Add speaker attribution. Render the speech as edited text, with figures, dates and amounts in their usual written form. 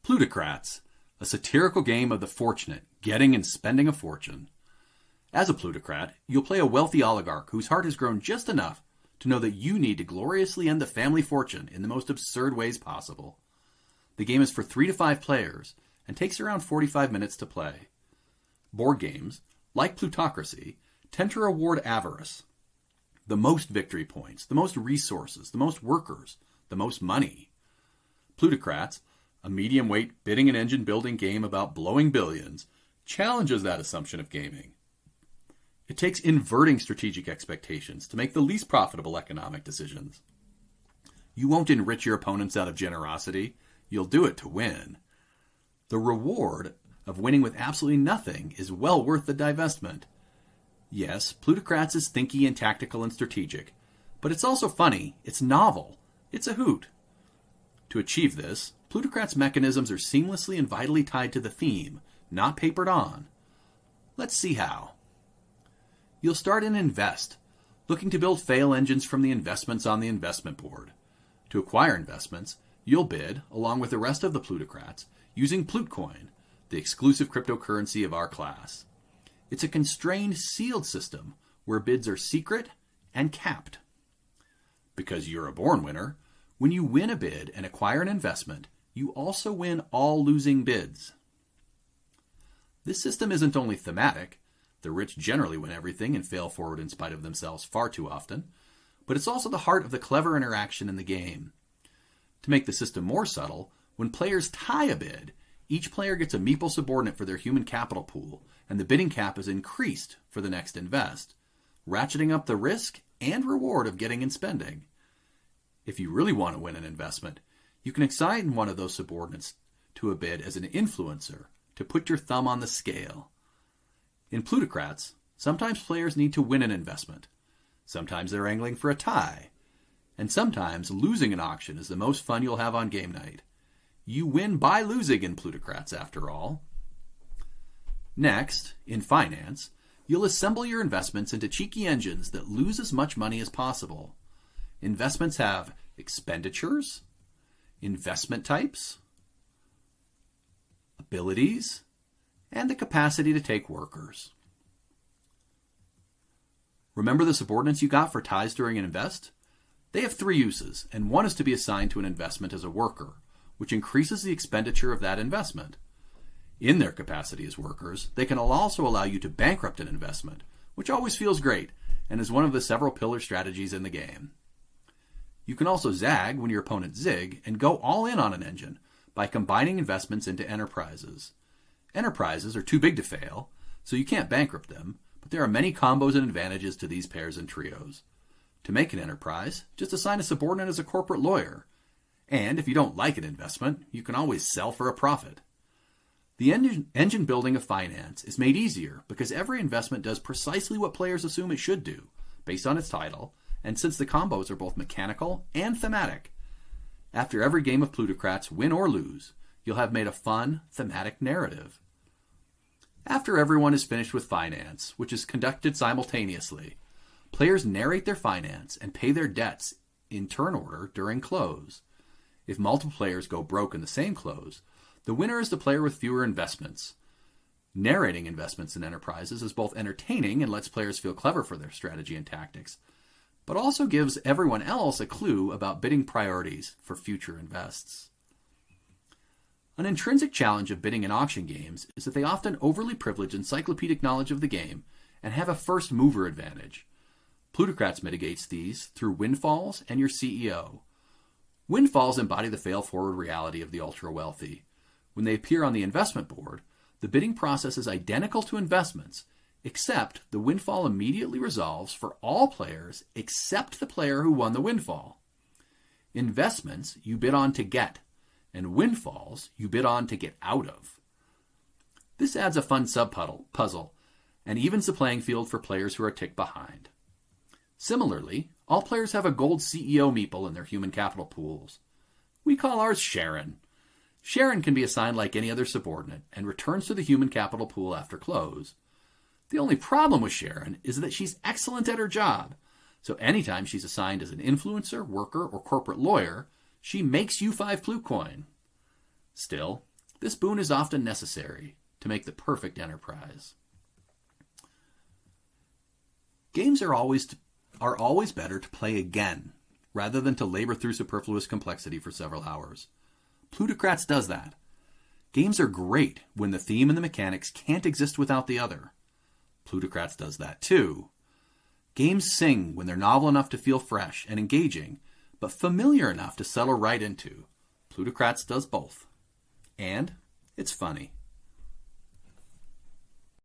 Speaker 1: Plutocrats, a satirical game of the fortunate, getting and spending a fortune. As a plutocrat, you'll play a wealthy oligarch whose heart has grown just enough to know that you need to gloriously end the family fortune in the most absurd ways possible. The game is for 3 to 5 players and takes around 45 minutes to play. Board games, like Plutocracy, tend to reward avarice. The most victory points, the most resources, the most workers, the most money. Plutocrats, a medium-weight bidding and engine-building game about blowing billions, challenges that assumption of gaming. It takes inverting strategic expectations to make the least profitable economic decisions. You won't enrich your opponents out of generosity. You'll do it to win. The reward of winning with absolutely nothing is well worth the divestment. Yes, Plutocrats is thinky and tactical and strategic, but it's also funny, it's novel, it's a hoot. To achieve this, Plutocrats' mechanisms are seamlessly and vitally tied to the theme, not papered on. Let's see how. You'll start in Invest, looking to build fail engines from the investments on the investment board. To acquire investments, you'll bid, along with the rest of the Plutocrats, using Plutcoin, the exclusive cryptocurrency of our class. It's a constrained, sealed system where bids are secret and capped. Because you're a born winner, when you win a bid and acquire an investment, you also win all losing bids. This system isn't only thematic, the rich generally win everything and fail forward in spite of themselves far too often, but it's also the heart of the clever interaction in the game. To make the system more subtle, when players tie a bid, each player gets a meeple subordinate for their human capital pool, and the bidding cap is increased for the next invest, ratcheting up the risk and reward of getting and spending. If you really want to win an investment, you can assign one of those subordinates to a bid as an influencer to put your thumb on the scale. In Plutocrats, sometimes players need to win an investment. Sometimes they're angling for a tie. And sometimes losing an auction is the most fun you'll have on game night. You win by losing in Plutocrats, after all. Next, in finance, you'll assemble your investments into cheeky engines that lose as much money as possible. Investments have expenditures, investment types, abilities, and the capacity to take workers. Remember the subordinates you got for ties during an invest? They have 3 uses, and one is to be assigned to an investment as a worker, which increases the expenditure of that investment. In their capacity as workers, they can also allow you to bankrupt an investment, which always feels great, and is one of the several pillar strategies in the game. You can also zag when your opponents zig and go all in on an engine by combining investments into enterprises. Enterprises are too big to fail, so you can't bankrupt them, but there are many combos and advantages to these pairs and trios. To make an enterprise, just assign a subordinate as a corporate lawyer. And if you don't like an investment, you can always sell for a profit. The engine building of finance is made easier because every investment does precisely what players assume it should do, based on its title, and since the combos are both mechanical and thematic. After every game of Plutocrats, win or lose, you'll have made a fun, thematic narrative. After everyone is finished with finance, which is conducted simultaneously, players narrate their finance and pay their debts in turn order during close. If multiple players go broke in the same close, the winner is the player with fewer investments. Narrating investments in enterprises is both entertaining and lets players feel clever for their strategy and tactics, but also gives everyone else a clue about bidding priorities for future invests. An intrinsic challenge of bidding in auction games is that they often overly privilege encyclopedic knowledge of the game and have a first mover advantage. Plutocrats mitigates these through windfalls and your CEO. Windfalls embody the fail-forward reality of the ultra-wealthy. When they appear on the investment board, the bidding process is identical to investments, except the windfall immediately resolves for all players except the player who won the windfall. Investments you bid on to get, and windfalls you bid on to get out of. This adds a fun sub-puzzle and evens the playing field for players who are a tick behind. Similarly, all players have a gold CEO meeple in their human capital pools. We call ours Sharon. Sharon can be assigned like any other subordinate and returns to the human capital pool after close. The only problem with Sharon is that she's excellent at her job, so anytime she's assigned as an influencer, worker, or corporate lawyer, she makes you 5 Plutcoin. Still, This boon is often necessary to make the perfect enterprise. Games are always better to play again, rather than to labor through superfluous complexity for several hours. Plutocrats does that. Games are great when the theme and the mechanics can't exist without the other. Plutocrats does that too. Games sing when they're novel enough to feel fresh and engaging, but familiar enough to settle right into. Plutocrats does both. And it's funny.